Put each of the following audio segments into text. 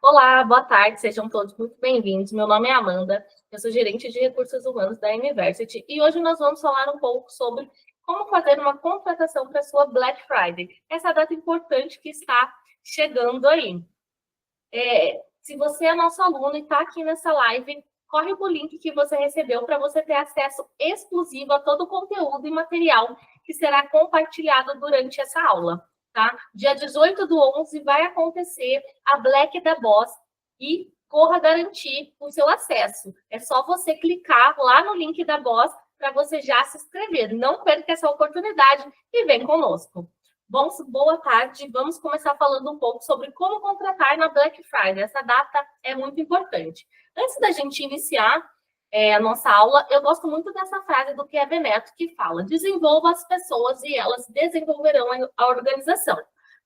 Olá, boa tarde, sejam todos muito bem-vindos. Meu nome é Amanda, eu sou gerente de recursos humanos da University e hoje nós vamos falar um pouco sobre como fazer uma contratação para a sua Black Friday, essa data importante que está chegando aí. Se você é nosso aluno e está aqui nessa live, corre para o link que você recebeu para você ter acesso exclusivo a todo o conteúdo e material que será compartilhado durante essa aula. Tá? Dia 18/11 vai acontecer a Black da Boss e corra garantir o seu acesso. É só você clicar lá no link da Boss para você já se inscrever. Não perca essa oportunidade e vem conosco. Bom, boa tarde. Vamos começar falando um pouco sobre como contratar na Black Friday. Essa data é muito importante. Antes da gente iniciar a nossa aula, eu gosto muito dessa frase do Kevin Neto que fala: desenvolva as pessoas e elas desenvolverão a organização.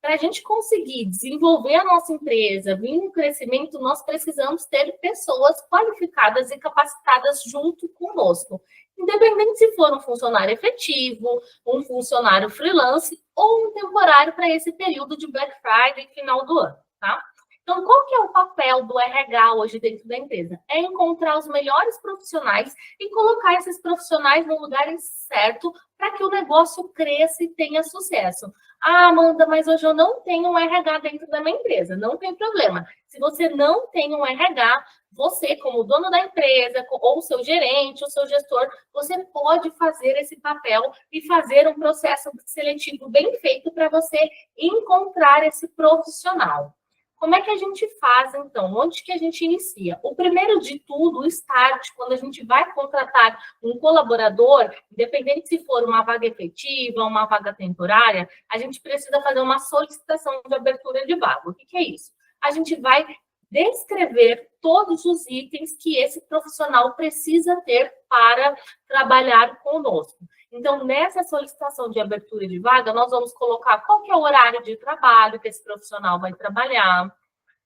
Para a gente conseguir desenvolver a nossa empresa, vir no crescimento, nós precisamos ter pessoas qualificadas e capacitadas junto conosco. Independente se for um funcionário efetivo, um funcionário freelance ou um temporário para esse período de Black Friday e final do ano, tá? Então, qual que é o papel do RH hoje dentro da empresa? É encontrar os melhores profissionais e colocar esses profissionais no lugar certo para que o negócio cresça e tenha sucesso. Ah, Amanda, mas hoje eu não tenho um RH dentro da minha empresa. Não tem problema. Se você não tem um RH, você, como dono da empresa, ou o seu gerente, o seu gestor, você pode fazer esse papel e fazer um processo seletivo bem feito para você encontrar esse profissional. Como é que a gente faz, então? Onde que a gente inicia? O primeiro de tudo, o start, quando a gente vai contratar um colaborador, independente se for uma vaga efetiva, uma vaga temporária, a gente precisa fazer uma solicitação de abertura de vaga. O que é isso? A gente vai descrever todos os itens que esse profissional precisa ter para trabalhar conosco. Então, nessa solicitação de abertura de vaga, nós vamos colocar qual que é o horário de trabalho que esse profissional vai trabalhar,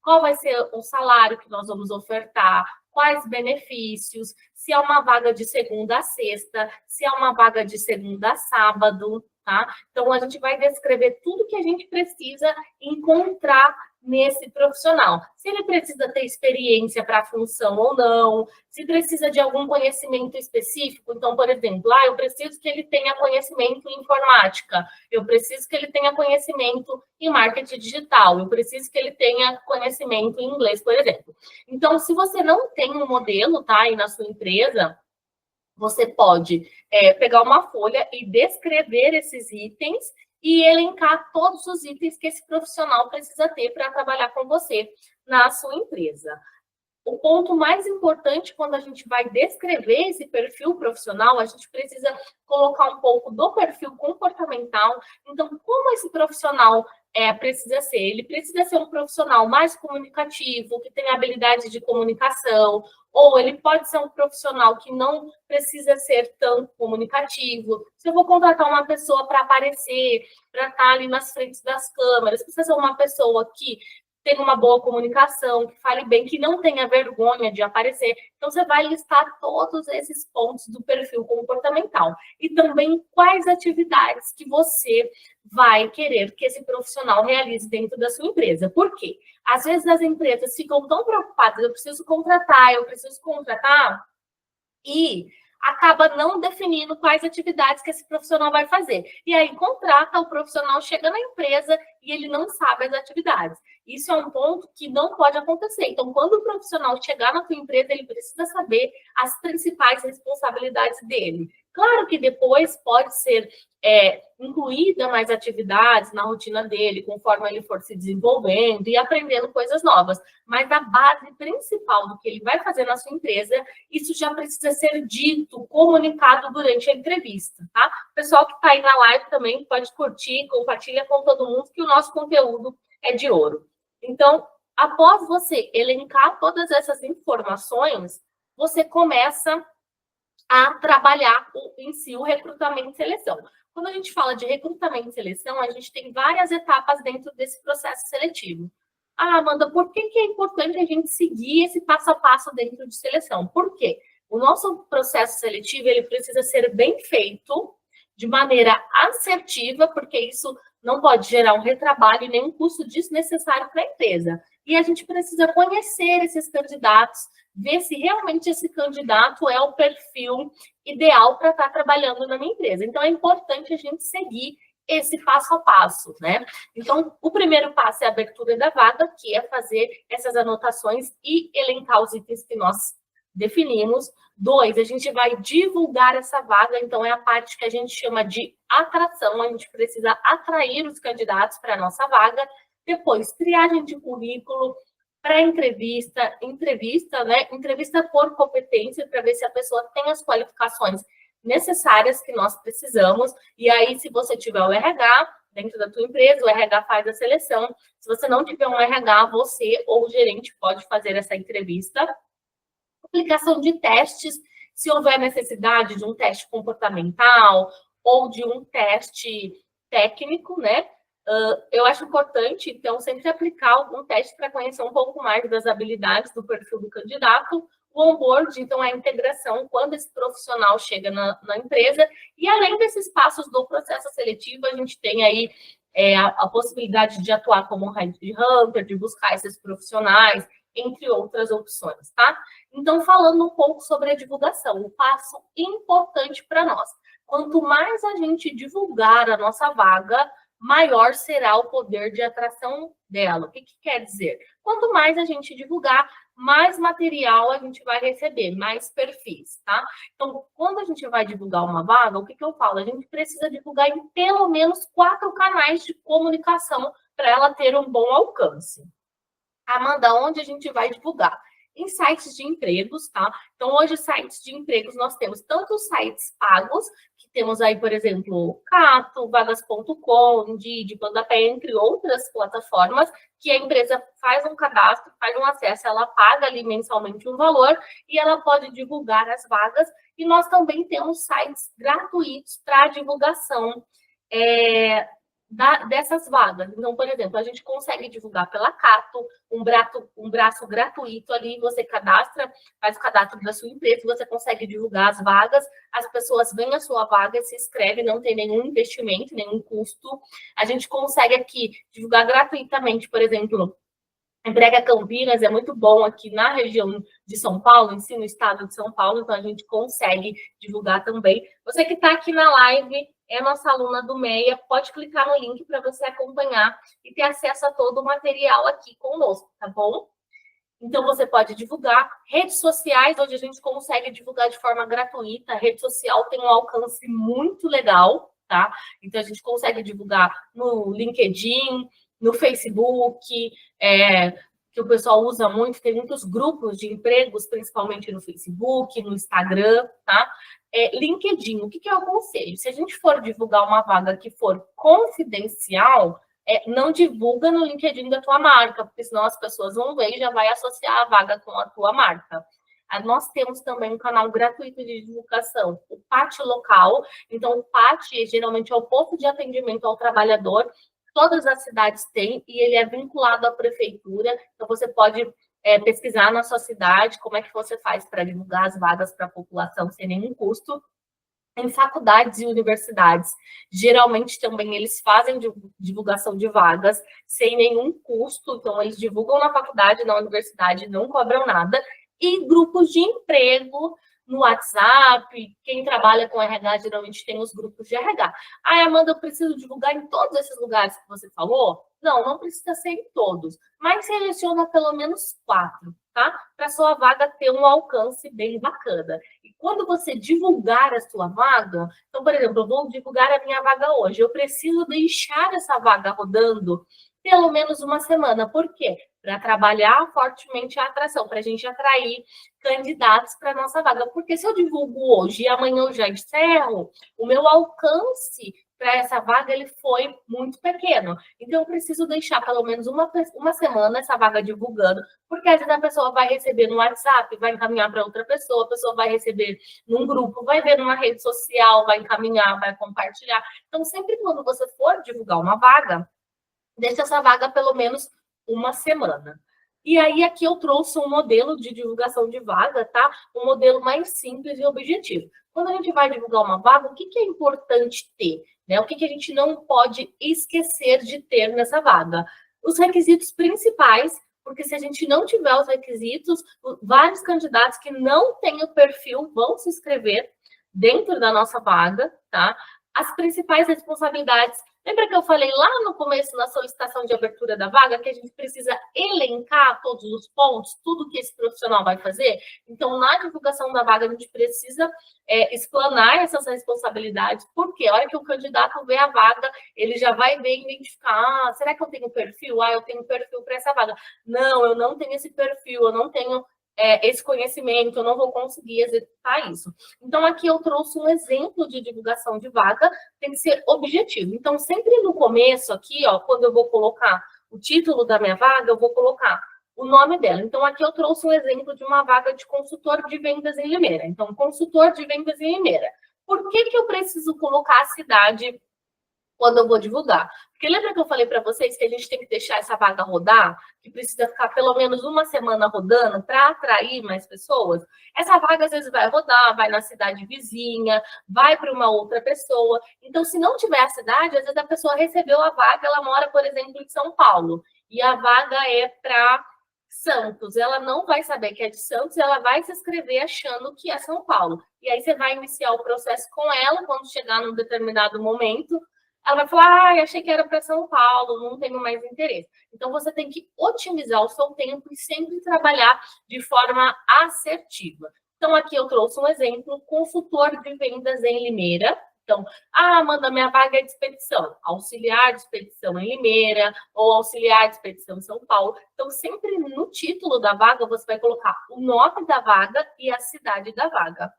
qual vai ser o salário que nós vamos ofertar, quais benefícios, se é uma vaga de segunda a sexta, se é uma vaga de segunda a sábado, tá? Então, a gente vai descrever tudo que a gente precisa encontrar nesse profissional. Se ele precisa ter experiência para a função ou não, se precisa de algum conhecimento específico. Então, por exemplo, eu preciso que ele tenha conhecimento em informática, eu preciso que ele tenha conhecimento em marketing digital, eu preciso que ele tenha conhecimento em inglês, por exemplo. Então, se você não tem um modelo, tá, aí na sua empresa, você pode pegar uma folha e descrever esses itens e elencar todos os itens que esse profissional precisa ter para trabalhar com você na sua empresa. O ponto mais importante quando a gente vai descrever esse perfil profissional, a gente precisa colocar um pouco do perfil comportamental. Então, como esse profissional precisa ser? Ele precisa ser um profissional mais comunicativo, que tem habilidade de comunicação, ou ele pode ser um profissional que não precisa ser tão comunicativo. Se eu vou contratar uma pessoa para aparecer, para estar ali nas frentes das câmeras, precisa ser uma pessoa que tenha uma boa comunicação, que fale bem, que não tenha vergonha de aparecer. Então, você vai listar todos esses pontos do perfil comportamental. E também quais atividades que você vai querer que esse profissional realize dentro da sua empresa. Por quê? Às vezes as empresas ficam tão preocupadas, eu preciso contratar, e acaba não definindo quais atividades que esse profissional vai fazer. E aí contrata, o profissional chega na empresa e ele não sabe as atividades. Isso é um ponto que não pode acontecer. Então, quando o profissional chegar na tua empresa, ele precisa saber as principais responsabilidades dele. Claro que depois pode ser incluída mais atividades na rotina dele, conforme ele for se desenvolvendo e aprendendo coisas novas. Mas a base principal do que ele vai fazer na sua empresa, isso já precisa ser dito, comunicado durante a entrevista, tá? O pessoal que está aí na live também pode curtir, compartilha com todo mundo que o nosso conteúdo é de ouro. Então, após você elencar todas essas informações, você começa a trabalhar em si o recrutamento e seleção. Quando a gente fala de recrutamento e seleção, a gente tem várias etapas dentro desse processo seletivo. Amanda, por que é importante a gente seguir esse passo a passo dentro de seleção? Por quê? O nosso processo seletivo ele precisa ser bem feito, de maneira assertiva, porque isso não pode gerar um retrabalho e nem um custo desnecessário para a empresa. e a gente precisa conhecer esses candidatos, ver se realmente esse candidato é o perfil ideal para estar trabalhando na minha empresa. Então, é importante a gente seguir esse passo a passo, né? Então, o primeiro passo é a abertura da vaga, que é fazer essas anotações e elencar os itens que nós definimos. 2, a gente vai divulgar essa vaga, então é a parte que a gente chama de atração, a gente precisa atrair os candidatos para a nossa vaga. Depois, triagem de currículo, pré-entrevista, né? Entrevista por competência, para ver se a pessoa tem as qualificações necessárias que nós precisamos. E aí, se você tiver o RH dentro da tua empresa, o RH faz a seleção. Se você não tiver um RH, você ou o gerente pode fazer essa entrevista. Aplicação de testes, se houver necessidade de um teste comportamental ou de um teste técnico, né? Eu acho importante, então, sempre aplicar algum teste para conhecer um pouco mais das habilidades do perfil do candidato. O onboard, então, é a integração quando esse profissional chega na empresa. E, além desses passos do processo seletivo, a gente tem aí a possibilidade de atuar como headhunter, de buscar esses profissionais, entre outras opções, tá? Então, falando um pouco sobre a divulgação, um passo importante para nós. Quanto mais a gente divulgar a nossa vaga, maior será o poder de atração dela. O que quer dizer? Quanto mais a gente divulgar, mais material a gente vai receber, mais perfis, tá? Então, quando a gente vai divulgar uma vaga, o que eu falo? A gente precisa divulgar em pelo menos 4 canais de comunicação para ela ter um bom alcance. Amanda, onde a gente vai divulgar? Em sites de empregos, tá? Então, hoje, sites de empregos, nós temos tanto os sites pagos, que temos aí, por exemplo, Cato, Vagas.com, Indeed, Bandapé, entre outras plataformas, que a empresa faz um cadastro, faz um acesso, ela paga ali mensalmente um valor e ela pode divulgar as vagas. E nós também temos sites gratuitos para divulgação dessas vagas. Então, por exemplo, a gente consegue divulgar pela Cato, um braço gratuito ali, você cadastra, faz o cadastro da sua empresa, você consegue divulgar as vagas, as pessoas veem a sua vaga, se inscrevem, não tem nenhum investimento, nenhum custo. A gente consegue aqui divulgar gratuitamente, por exemplo, Emprega Campinas é muito bom aqui na região de São Paulo, em si, no estado de São Paulo, então a gente consegue divulgar também. Você que está aqui na live, é nossa aluna do MEIA, pode clicar no link para você acompanhar e ter acesso a todo o material aqui conosco, tá bom? Então, você pode divulgar. Redes sociais, onde a gente consegue divulgar de forma gratuita. A rede social tem um alcance muito legal, tá? Então, a gente consegue divulgar no LinkedIn, no Facebook, que o pessoal usa muito, tem muitos grupos de empregos, principalmente no Facebook, no Instagram, tá? LinkedIn, o que eu aconselho? Se a gente for divulgar uma vaga que for confidencial, não divulga no LinkedIn da tua marca, porque senão as pessoas vão ver e já vai associar a vaga com a tua marca. Nós temos também um canal gratuito de divulgação, o PAT local. Então, o PAT geralmente é o ponto de atendimento ao trabalhador. Todas as cidades têm e ele é vinculado à prefeitura. Então, você pode pesquisar na sua cidade como é que você faz para divulgar as vagas para a população sem nenhum custo. Em faculdades e universidades, geralmente também eles fazem divulgação de vagas sem nenhum custo, então eles divulgam na faculdade, na universidade, não cobram nada, e grupos de emprego no WhatsApp, quem trabalha com RH geralmente tem os grupos de RH. Amanda, eu preciso divulgar em todos esses lugares que você falou? Não precisa ser em todos, mas seleciona pelo menos 4, tá? Para sua vaga ter um alcance bem bacana. E quando você divulgar a sua vaga, então, por exemplo, eu vou divulgar a minha vaga hoje, eu preciso deixar essa vaga rodando pelo menos uma semana. Por quê? Para trabalhar fortemente a atração, para a gente atrair candidatos para a nossa vaga. Porque se eu divulgo hoje e amanhã eu já encerro, o meu alcance para essa vaga ele foi muito pequeno. Então, eu preciso deixar pelo menos uma semana essa vaga divulgando, porque às vezes a pessoa vai receber no WhatsApp, vai encaminhar para outra pessoa, a pessoa vai receber num grupo, vai ver numa rede social, vai encaminhar, vai compartilhar. Então, sempre quando você for divulgar uma vaga, deixa essa vaga pelo menos uma semana. E aí, aqui eu trouxe um modelo de divulgação de vaga, tá? Um modelo mais simples e objetivo. Quando a gente vai divulgar uma vaga, o que é importante ter? Né? O que a gente não pode esquecer de ter nessa vaga? Os requisitos principais, porque se a gente não tiver os requisitos, vários candidatos que não têm o perfil vão se inscrever dentro da nossa vaga, tá? As principais responsabilidades. Lembra que eu falei lá no começo, na solicitação de abertura da vaga, que a gente precisa elencar todos os pontos, tudo que esse profissional vai fazer? Então, na divulgação da vaga, a gente precisa explanar essas responsabilidades, porque a hora que o candidato vê a vaga, ele já vai ver e identificar, será que eu tenho perfil? Eu tenho perfil para essa vaga. Não, eu não tenho esse perfil, eu não tenho esse conhecimento, eu não vou conseguir executar isso. Então, aqui eu trouxe um exemplo de divulgação de vaga, tem que ser objetivo. Então, sempre no começo aqui, ó, quando eu vou colocar o título da minha vaga, eu vou colocar o nome dela. Então, aqui eu trouxe um exemplo de uma vaga de consultor de vendas em Limeira. Então, consultor de vendas em Limeira. Por que eu preciso colocar a cidade quando eu vou divulgar? Porque lembra que eu falei para vocês que a gente tem que deixar essa vaga rodar, que precisa ficar pelo menos uma semana rodando para atrair mais pessoas? Essa vaga às vezes vai rodar, vai na cidade vizinha, vai para uma outra pessoa. Então, se não tiver a cidade, às vezes a pessoa recebeu a vaga, ela mora, por exemplo, em São Paulo, e a vaga é para Santos. Ela não vai saber que é de Santos, ela vai se inscrever achando que é São Paulo. E aí você vai iniciar o processo com ela, quando chegar num determinado momento, ela vai falar, achei que era para São Paulo, não tenho mais interesse. Então, você tem que otimizar o seu tempo e sempre trabalhar de forma assertiva. Então, aqui eu trouxe um exemplo, consultor de vendas em Limeira. Então, Amanda, minha vaga é de expedição, auxiliar de expedição em Limeira ou auxiliar de expedição em São Paulo. Então, sempre no título da vaga, você vai colocar o nome da vaga e a cidade da vaga.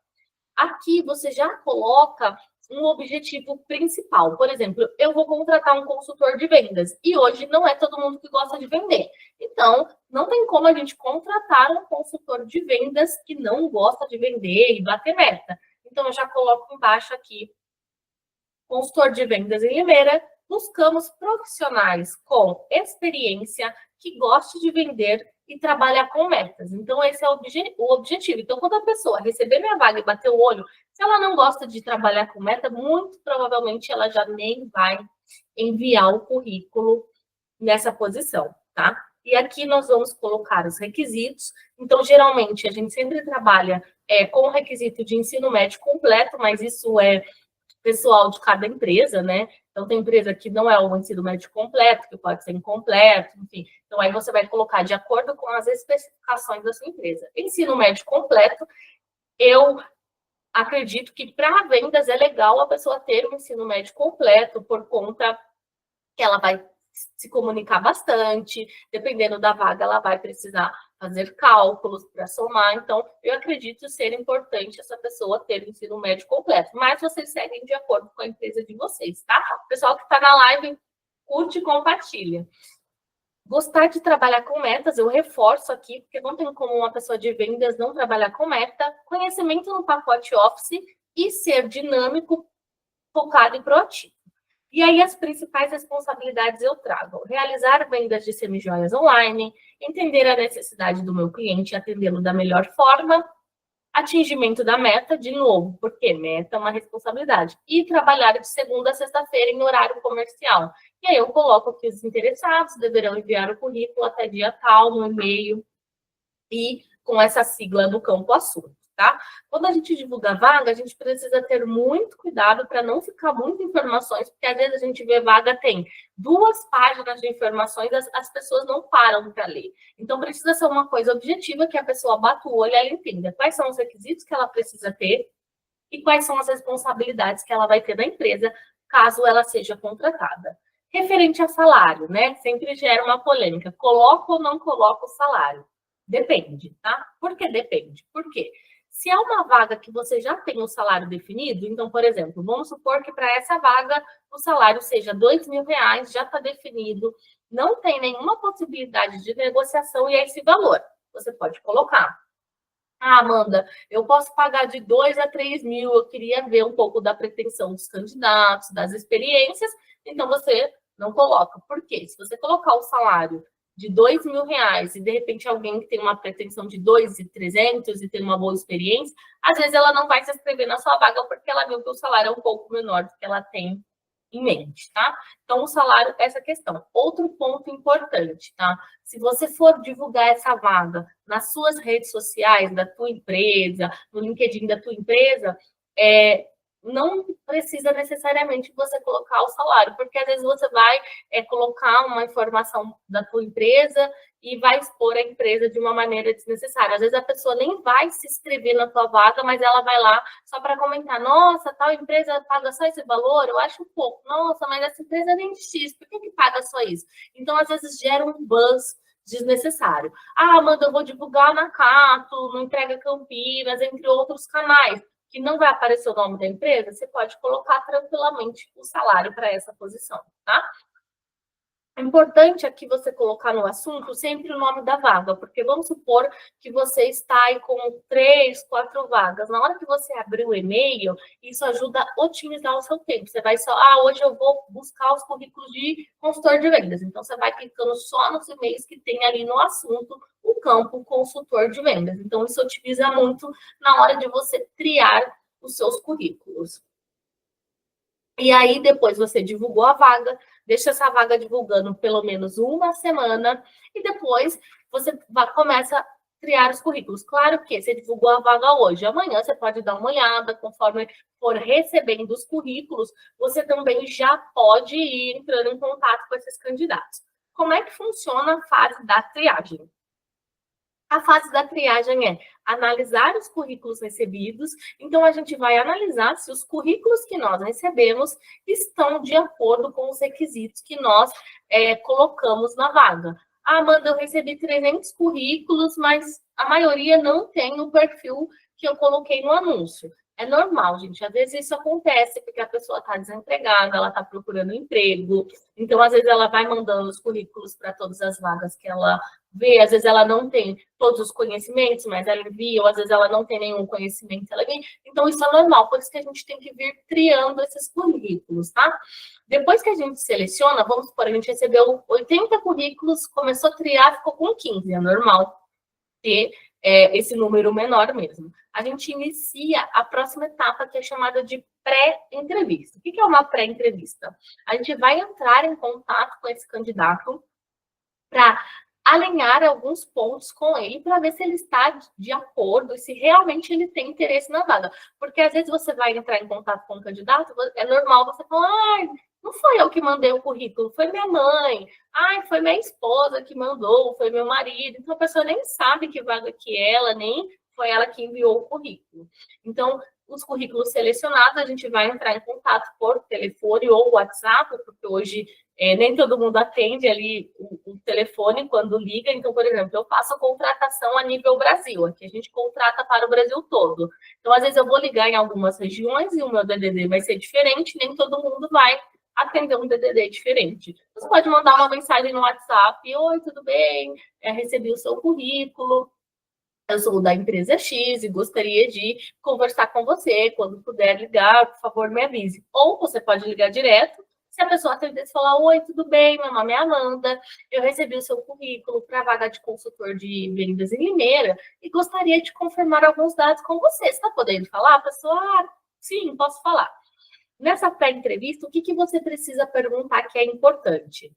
Aqui, você já coloca um objetivo principal. Por exemplo, eu vou contratar um consultor de vendas e hoje não é todo mundo que gosta de vender. Então, não tem como a gente contratar um consultor de vendas que não gosta de vender e bater meta. Então, eu já coloco embaixo aqui, consultor de vendas em Limeira, buscamos profissionais com experiência que goste de vender e trabalhar com metas. Então, esse é o objetivo. Então, quando a pessoa receber minha vaga e bater o olho, se ela não gosta de trabalhar com meta, muito provavelmente ela já nem vai enviar o currículo nessa posição, tá? E aqui nós vamos colocar os requisitos. Então, geralmente, a gente sempre trabalha com o requisito de ensino médio completo, mas isso é pessoal de cada empresa, né? Então, tem empresa que não é o ensino médio completo, que pode ser incompleto, enfim. Então, aí você vai colocar de acordo com as especificações da sua empresa. Ensino médio completo, eu acredito que para vendas é legal a pessoa ter um ensino médio completo, por conta que ela vai se comunicar bastante, dependendo da vaga, ela vai precisar fazer cálculos para somar. Então, eu acredito ser importante essa pessoa ter o ensino médio completo. Mas vocês seguem de acordo com a empresa de vocês, tá? O pessoal que está na live, curte e compartilha. Gostar de trabalhar com metas, eu reforço aqui, porque não tem como uma pessoa de vendas não trabalhar com meta. Conhecimento no pacote Office e ser dinâmico, focado e proativo. E aí, as principais responsabilidades eu trago: realizar vendas de semijoias online, entender a necessidade do meu cliente e atendê-lo da melhor forma, atingimento da meta, de novo, porque meta é uma responsabilidade, e trabalhar de segunda a sexta-feira em horário comercial. E aí eu coloco aqui os interessados, deverão enviar o currículo até dia tal, no e-mail, e com essa sigla no campo assunto. Tá? Quando a gente divulga vaga, a gente precisa ter muito cuidado para não ficar muitas informações, porque às vezes a gente vê vaga, tem 2 páginas de informações, as pessoas não param para ler. Então, precisa ser uma coisa objetiva, que a pessoa bata o olho e ela entenda quais são os requisitos que ela precisa ter e quais são as responsabilidades que ela vai ter na empresa, caso ela seja contratada. Referente a salário, né? Sempre gera uma polêmica. Coloco ou não coloco o salário? Depende, tá? Por que depende? Por quê? Se é uma vaga que você já tem o salário definido, então, por exemplo, vamos supor que para essa vaga o salário seja R$2.000, já está definido, não tem nenhuma possibilidade de negociação e é esse valor. Você pode colocar. Amanda, eu posso pagar de 2 a 3 mil, eu queria ver um pouco da pretensão dos candidatos, das experiências, então você não coloca. Por quê? Se você colocar o salário de R$2.000 e, de repente, alguém que tem uma pretensão de 2.300 e tem uma boa experiência, às vezes ela não vai se inscrever na sua vaga porque ela viu que o salário é um pouco menor do que ela tem em mente, tá? Então, o salário, essa questão. Outro ponto importante, tá? Se você for divulgar essa vaga nas suas redes sociais da tua empresa, no LinkedIn da tua empresa, não precisa necessariamente você colocar o salário, porque às vezes você vai colocar uma informação da tua empresa e vai expor a empresa de uma maneira desnecessária. Às vezes a pessoa nem vai se inscrever na tua vaga, mas ela vai lá só para comentar: nossa, tal empresa paga só esse valor? Eu acho um pouco. Nossa, mas essa empresa nem X, por que paga só isso? Então, às vezes, gera um buzz desnecessário. Ah, Amanda, eu vou divulgar na Cato, no Entrega Campinas, entre outros canais, que não vai aparecer o nome da empresa, você pode colocar tranquilamente o salário para essa posição, tá? É importante aqui você colocar no assunto sempre o nome da vaga, porque vamos supor que você está aí com 3, 4 vagas. Na hora que você abrir o e-mail, isso ajuda a otimizar o seu tempo. Você vai só, hoje eu vou buscar os currículos de consultor de vendas. Então, você vai clicando só nos e-mails que tem ali no assunto o campo consultor de vendas. Então, isso otimiza muito na hora de você triar os seus currículos. E aí, depois você divulgou a vaga, deixa essa vaga divulgando pelo menos uma semana, e depois você começa a criar os currículos. Claro que você divulgou a vaga hoje, amanhã você pode dar uma olhada, conforme for recebendo os currículos, você também já pode ir entrando em contato com esses candidatos. Como é que funciona a fase da triagem? A fase da triagem é analisar os currículos recebidos. Então, a gente vai analisar se os currículos que nós recebemos estão de acordo com os requisitos que nós colocamos na vaga. Ah, Amanda, eu recebi 300 currículos, mas a maioria não tem o perfil que eu coloquei no anúncio. É normal, gente. Às vezes isso acontece porque a pessoa está desempregada, ela está procurando emprego. Então, às vezes, ela vai mandando os currículos para todas as vagas que ela vê. Às vezes, ela não tem todos os conhecimentos, mas ela envia. Ou, às vezes, ela não tem nenhum conhecimento, ela envia. Então, isso é normal. Por isso que a gente tem que vir triando esses currículos, tá? Depois que a gente seleciona, vamos supor, a gente recebeu 80 currículos, começou a triar, ficou com 15. É normal ter esse número menor mesmo. A gente inicia a próxima etapa, que é chamada de pré-entrevista. O que é uma pré-entrevista? A gente vai entrar em contato com esse candidato para alinhar alguns pontos com ele para ver se ele está de acordo e se realmente ele tem interesse na vaga. Porque às vezes você vai entrar em contato com o candidato, é normal você falar: não foi eu que mandei o currículo, foi minha mãe. Foi minha esposa que mandou, foi meu marido. Então, a pessoa nem sabe que vaga que é ela, nem foi ela que enviou o currículo. Então, os currículos selecionados, a gente vai entrar em contato por telefone ou WhatsApp, porque hoje nem todo mundo atende ali o telefone quando liga. Então, por exemplo, eu faço contratação a nível Brasil. Aqui a gente contrata para o Brasil todo. Então, às vezes, eu vou ligar em algumas regiões e o meu DDD vai ser diferente, nem todo mundo vai atender um DDD diferente. Você pode mandar uma mensagem no WhatsApp: oi, tudo bem? Recebi o seu currículo. Eu sou da empresa X e gostaria de conversar com você. Quando puder ligar, por favor, me avise. Ou você pode ligar direto. Se a pessoa atender e falar: oi, tudo bem? Meu nome é Amanda. Eu recebi o seu currículo para a vaga de consultor de vendas em Limeira e gostaria de confirmar alguns dados com você. Você está podendo falar? A pessoa: sim, posso falar. Nessa pré-entrevista, o que você precisa perguntar que é importante?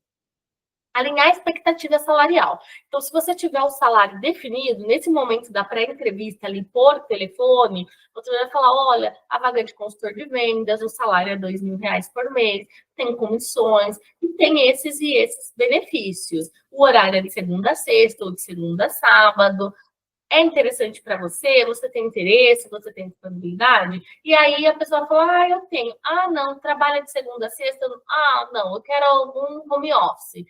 Alinhar a expectativa salarial. Então, se você tiver o salário definido, nesse momento da pré-entrevista ali por telefone, você vai falar: olha, a vaga de consultor de vendas, o salário é R$ 2.000 por mês, tem comissões, e tem esses e esses benefícios. O horário é de segunda a sexta ou de segunda a sábado. É interessante para você? Você tem interesse? Você tem disponibilidade? E aí a pessoa fala: eu tenho. Não, trabalha de segunda a sexta? Não, eu quero algum home office.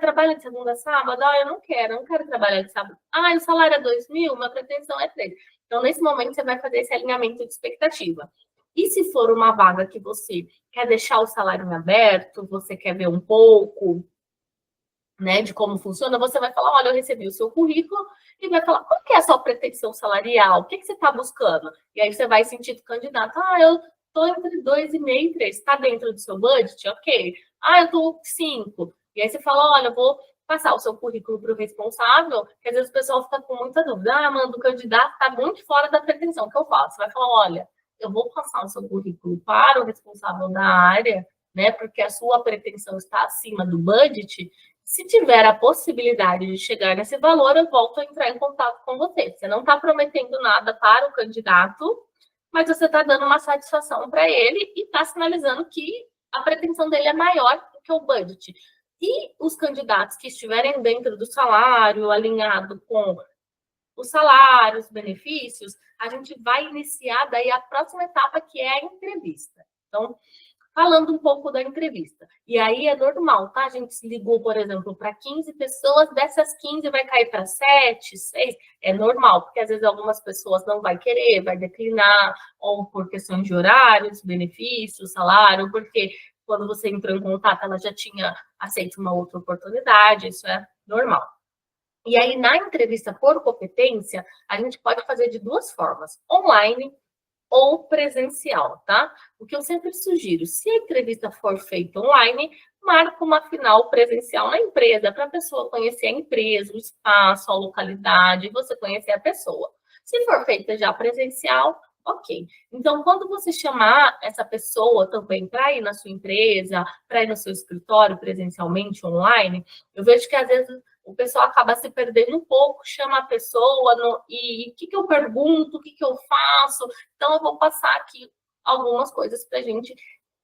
Trabalha de segunda a sábado? Eu não quero trabalhar de sábado. O salário é 2.000, minha pretensão é 3. Então, nesse momento, você vai fazer esse alinhamento de expectativa. E se for uma vaga que você quer deixar o salário em aberto, você quer ver um pouco, né, de como funciona, você vai falar: olha, eu recebi o seu currículo, e vai falar: qual que é a sua pretensão salarial? O que você está buscando? E aí você vai sentir do candidato: eu estou entre 2,5 e 3. Está dentro do seu budget? Ok. Eu estou 5. E aí você fala: olha, eu vou passar o seu currículo para o responsável, que às vezes o pessoal fica com muita dúvida: Amanda, o candidato está muito fora da pretensão. O que eu faço? Você vai falar: olha, eu vou passar o seu currículo para o responsável da área né? Porque a sua pretensão está acima do budget. Se tiver a possibilidade de chegar nesse valor, eu volto a entrar em contato com você. Você não está prometendo nada para o candidato, mas você está dando uma satisfação para ele e está sinalizando que a pretensão dele é maior do que o budget. E os candidatos que estiverem dentro do salário, alinhado com os salários, benefícios, a gente vai iniciar daí a próxima etapa, que é a entrevista. Então, falando um pouco da entrevista. E aí é normal, tá? A gente se ligou, por exemplo, para 15 pessoas, dessas 15 vai cair para 7, 6. É normal, porque às vezes algumas pessoas não vai querer, vai declinar, ou por questões de horários, benefícios, salário, porque quando você entrou em contato, ela já tinha aceito uma outra oportunidade, isso é normal. E aí, na entrevista por competência, a gente pode fazer de duas formas, online ou presencial, tá? O que eu sempre sugiro, se a entrevista for feita online, marca uma final presencial na empresa, para a pessoa conhecer a empresa, o espaço, a localidade, você conhecer a pessoa. Se for feita já presencial, ok. Então, quando você chamar essa pessoa também para ir na sua empresa, para ir no seu escritório presencialmente, online, eu vejo que às vezes o pessoal acaba se perdendo um pouco, chama a pessoa e o que eu pergunto, o que eu faço. Então, eu vou passar aqui algumas coisas para a gente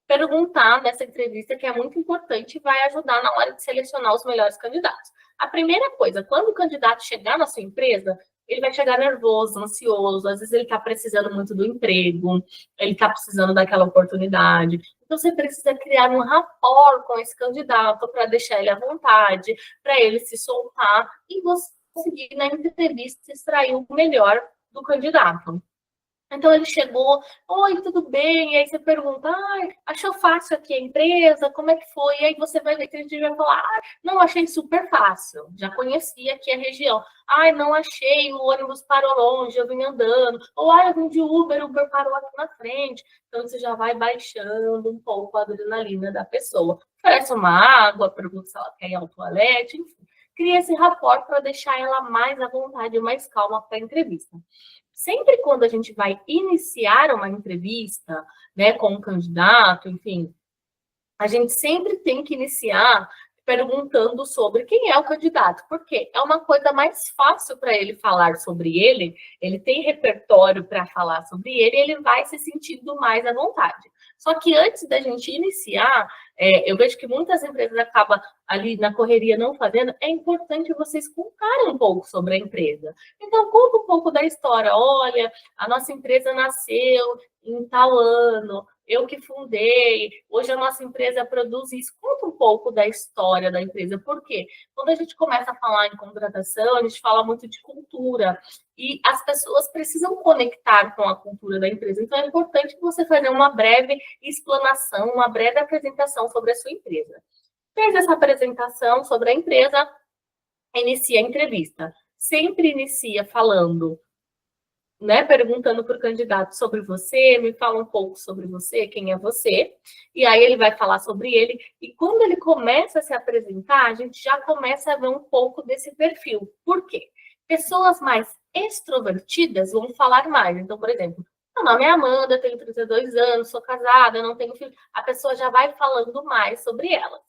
perguntar nessa entrevista, que é muito importante e vai ajudar na hora de selecionar os melhores candidatos. A primeira coisa, quando o candidato chegar na sua empresa, ele vai chegar nervoso, ansioso, às vezes ele está precisando muito do emprego, ele está precisando daquela oportunidade. Então, você precisa criar um rapport com esse candidato para deixar ele à vontade, para ele se soltar e você conseguir, na entrevista, extrair o melhor do candidato. Então, ele chegou, oi, tudo bem? E aí você pergunta, achou fácil aqui a empresa? Como é que foi? E aí você vai ver que a gente vai falar, não, achei super fácil, já conhecia aqui a região. Não achei, o ônibus parou longe, eu vim andando. Ou, eu vim de Uber, o Uber parou aqui na frente. Então, você já vai baixando um pouco a adrenalina da pessoa. Oferece uma água, pergunta se ela quer ir ao toalete, enfim. Cria esse rapport para deixar ela mais à vontade, mais calma para a entrevista. Sempre quando a gente vai iniciar uma entrevista, né, com um candidato, enfim, a gente sempre tem que iniciar perguntando sobre quem é o candidato, porque é uma coisa mais fácil para ele falar sobre ele tem repertório para falar sobre ele vai se sentindo mais à vontade. Só que antes da gente iniciar, eu vejo que muitas empresas acabam ali na correria não fazendo, é importante vocês contarem um pouco sobre a empresa. Então, conta um pouco da história. Olha, a nossa empresa nasceu em tal ano, eu que fundei, hoje a nossa empresa produz isso. Conta um pouco da história da empresa. Por quê? Quando a gente começa a falar em contratação, a gente fala muito de cultura. E as pessoas precisam conectar com a cultura da empresa. Então, é importante que você faça uma breve explanação, uma breve apresentação sobre a sua empresa. Fez essa apresentação sobre a empresa, inicia a entrevista. Sempre inicia falando, né, perguntando para o candidato sobre você, me fala um pouco sobre você, quem é você, e aí ele vai falar sobre ele, e quando ele começa a se apresentar, a gente já começa a ver um pouco desse perfil. Por quê? Pessoas mais extrovertidas vão falar mais. Então, por exemplo, meu nome é Amanda, tenho 32 anos, sou casada, não tenho filho. A pessoa já vai falando mais sobre elas.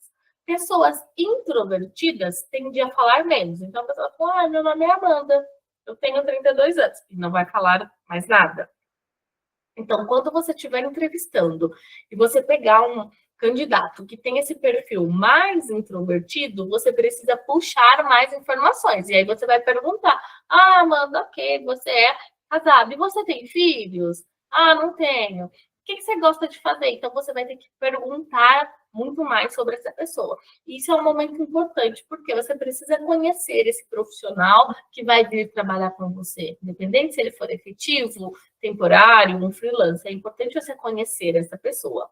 Pessoas introvertidas tendem a falar menos. Então, a pessoa fala, meu nome é Amanda, eu tenho 32 anos, e não vai falar mais nada. Então, quando você estiver entrevistando e você pegar um candidato que tem esse perfil mais introvertido, você precisa puxar mais informações. E aí você vai perguntar, Amanda, ok, você é casado, e você tem filhos? Não tenho. O que você gosta de fazer? Então, você vai ter que perguntar muito mais sobre essa pessoa. Isso é um momento importante, porque você precisa conhecer esse profissional que vai vir trabalhar com você. Independente se ele for efetivo, temporário, um freelancer, é importante você conhecer essa pessoa.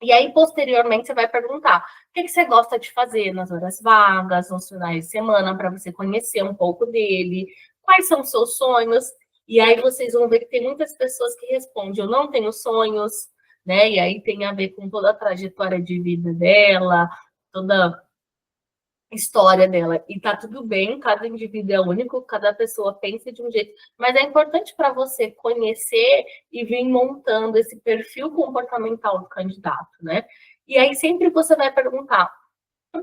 E aí, posteriormente, você vai perguntar o que você gosta de fazer nas horas vagas, nos finais de semana, para você conhecer um pouco dele, quais são os seus sonhos. E aí vocês vão ver que tem muitas pessoas que respondem, eu não tenho sonhos, né? E aí tem a ver com toda a trajetória de vida dela, toda a história dela. E tá tudo bem, cada indivíduo é único, cada pessoa pensa de um jeito, mas é importante para você conhecer e vir montando esse perfil comportamental do candidato, né? E aí sempre você vai perguntar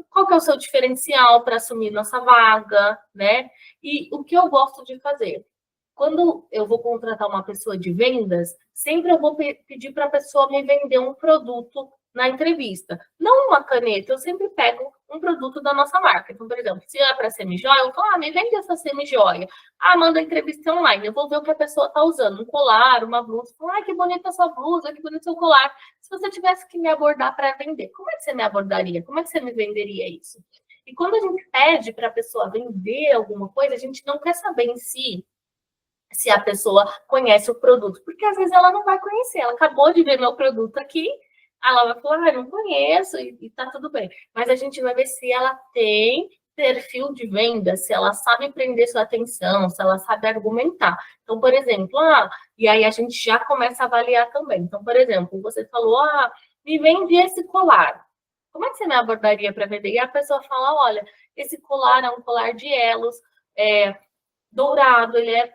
qual que é o seu diferencial para assumir nossa vaga, né? E o que eu gosto de fazer? Quando eu vou contratar uma pessoa de vendas, sempre eu vou pedir para a pessoa me vender um produto na entrevista. Não uma caneta, eu sempre pego um produto da nossa marca. Então, por exemplo, se é para semi-joia, eu falo, me vende essa semi-joia. Manda a entrevista online, eu vou ver o que a pessoa está usando. Um colar, uma blusa. Falo, que bonita sua blusa, que bonito seu colar. Se você tivesse que me abordar para vender, como é que você me abordaria? Como é que você me venderia isso? E quando a gente pede para a pessoa vender alguma coisa, a gente não quer saber em si se a pessoa conhece o produto, porque às vezes ela não vai conhecer, ela acabou de ver meu produto aqui, ela vai falar, não conheço, e tá tudo bem. Mas a gente vai ver se ela tem perfil de venda, se ela sabe prender sua atenção, se ela sabe argumentar. Então, por exemplo, e aí a gente já começa a avaliar também. Então, por exemplo, você falou, me vende esse colar. Como é que você me abordaria para vender? E a pessoa fala, olha, esse colar é um colar de elos, dourado, ele é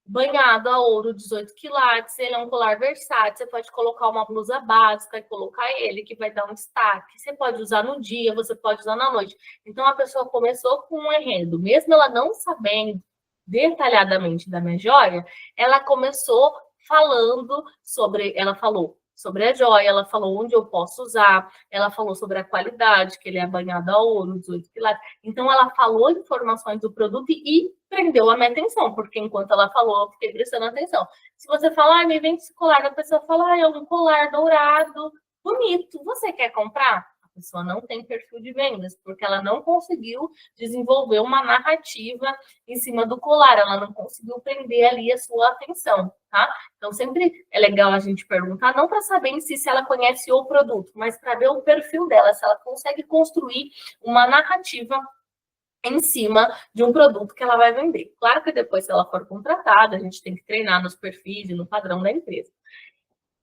banhado a ouro 18 quilates, ele é um colar versátil, você pode colocar uma blusa básica e colocar ele, que vai dar um destaque. Você pode usar no dia, você pode usar na noite. Então, a pessoa começou com um enredo, mesmo ela não sabendo detalhadamente da minha joia, ela começou falando sobre, ela falou sobre a joia, ela falou onde eu posso usar, ela falou sobre a qualidade, que ele é banhado a ouro, 18 quilates. Então, ela falou informações do produto e prendeu a minha atenção, porque enquanto ela falou, eu fiquei prestando atenção. Se você falar, me vende esse colar, a pessoa fala, é um colar dourado, bonito, você quer comprar? A pessoa não tem perfil de vendas, porque ela não conseguiu desenvolver uma narrativa em cima do colar, ela não conseguiu prender ali a sua atenção, tá? Então, sempre é legal a gente perguntar, não para saber em si se ela conhece o produto, mas para ver o perfil dela, se ela consegue construir uma narrativa em cima de um produto que ela vai vender. Claro que depois, se ela for contratada, a gente tem que treinar nos perfis e no padrão da empresa.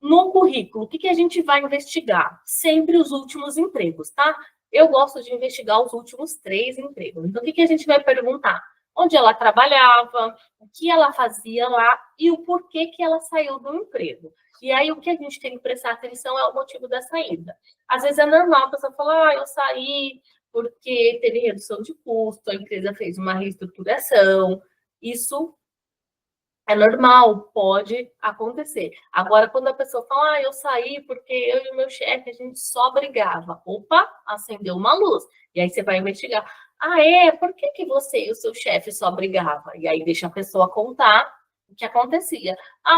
No currículo, o que a gente vai investigar? Sempre os últimos empregos, tá? Eu gosto de investigar os últimos 3 empregos. Então, o que a gente vai perguntar? Onde ela trabalhava, o que ela fazia lá e o porquê que ela saiu do emprego. E aí, o que a gente tem que prestar atenção é o motivo da saída. Às vezes é normal a pessoa falar, eu saí porque teve redução de custo, a empresa fez uma reestruturação. Isso é normal, pode acontecer. Agora, quando a pessoa fala, eu saí porque eu e o meu chefe, a gente só brigava. Opa, acendeu uma luz. E aí você vai investigar. Por que você e o seu chefe só brigavam? E aí deixa a pessoa contar o que acontecia.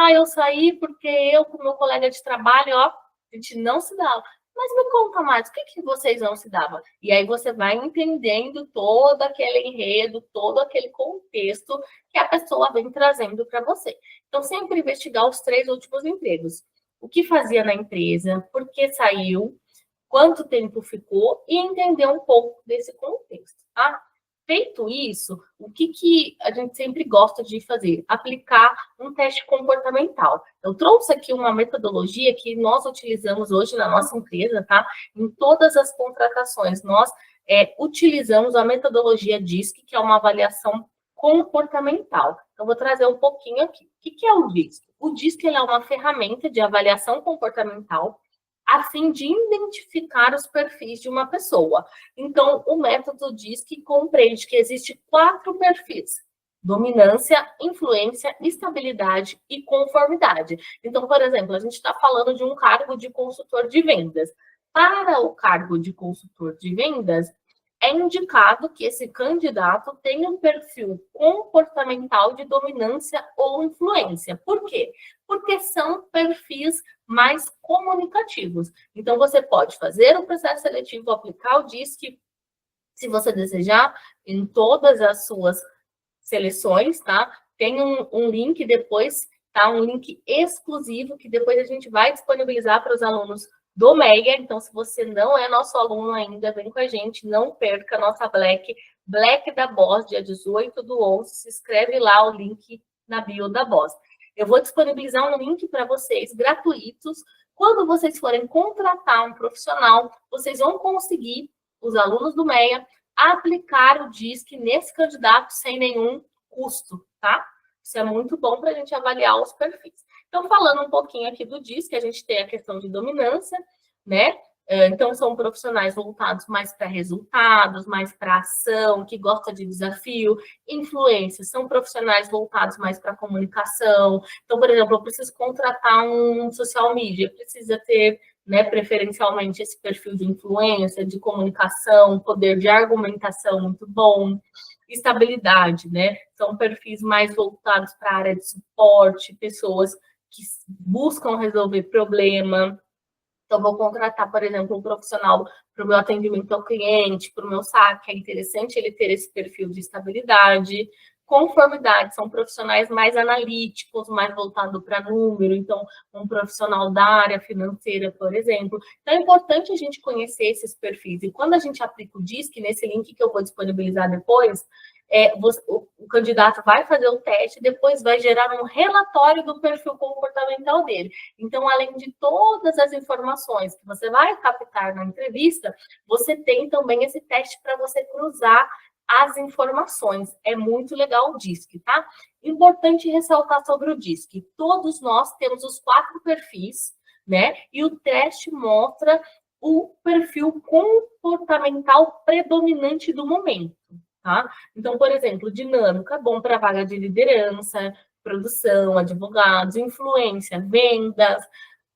Eu saí porque eu com meu colega de trabalho, a gente não se dava. Mas me conta mais, o que vocês não se davam? E aí você vai entendendo todo aquele enredo, todo aquele contexto que a pessoa vem trazendo para você. Então, sempre investigar os 3 últimos empregos. O que fazia na empresa, por que saiu, quanto tempo ficou e entender um pouco desse contexto, tá? Feito isso, o que a gente sempre gosta de fazer? Aplicar um teste comportamental. Eu trouxe aqui uma metodologia que nós utilizamos hoje na nossa empresa, tá? Em todas as contratações, nós utilizamos a metodologia DISC, que é uma avaliação comportamental. Então, vou trazer um pouquinho aqui. O que é o DISC? O DISC é uma ferramenta de avaliação comportamental a fim de identificar os perfis de uma pessoa. Então, o método diz que compreende que existe 4 perfis: dominância, influência, estabilidade e conformidade. Então, por exemplo, a gente está falando de um cargo de consultor de vendas. Para o cargo de consultor de vendas, é indicado que esse candidato tenha um perfil comportamental de dominância ou influência. Por quê? Porque são perfis mais comunicativos. Então, você pode fazer o processo seletivo, aplicar o DISC, se você desejar, em todas as suas seleções, tá? Tem um link depois, tá? Um link exclusivo que depois a gente vai disponibilizar para os alunos do MEIA. Então, se você não é nosso aluno ainda, vem com a gente, não perca a nossa Black da Boss, dia 18/11. Se inscreve lá, o link na bio da Boss. Eu vou disponibilizar um link para vocês gratuitos. Quando vocês forem contratar um profissional, vocês vão conseguir, os alunos do MEIA, aplicar o DISC nesse candidato sem nenhum custo, tá? Isso é muito bom para a gente avaliar os perfis. Então, falando um pouquinho aqui do DISC, a gente tem a questão de dominância, né? Então, são profissionais voltados mais para resultados, mais para ação, que gosta de desafio. Influências são profissionais voltados mais para comunicação. Então, por exemplo, eu preciso contratar um social media, precisa ter, né, preferencialmente esse perfil de influência, de comunicação, poder de argumentação muito bom. Estabilidade, né? São perfis mais voltados para a área de suporte, pessoas que buscam resolver problema. Então, vou contratar, por exemplo, um profissional para o meu atendimento ao cliente, para o meu saque. É interessante ele ter esse perfil de estabilidade. Conformidade, são profissionais mais analíticos, mais voltados para número. Então, um profissional da área financeira, por exemplo. Então, é importante a gente conhecer esses perfis. E quando a gente aplica o DISC, nesse link que eu vou disponibilizar depois, o candidato vai fazer o teste, depois vai gerar um relatório do perfil comportamental dele. Então, além de todas as informações que você vai captar na entrevista, você tem também esse teste para você cruzar as informações. É muito legal o DISC, tá? Importante ressaltar sobre o DISC. Todos nós temos os 4 perfis, né? E o teste mostra o perfil comportamental predominante do momento, tá? Então, por exemplo, dinâmica, bom para vaga de liderança, produção, advogados, influência, vendas,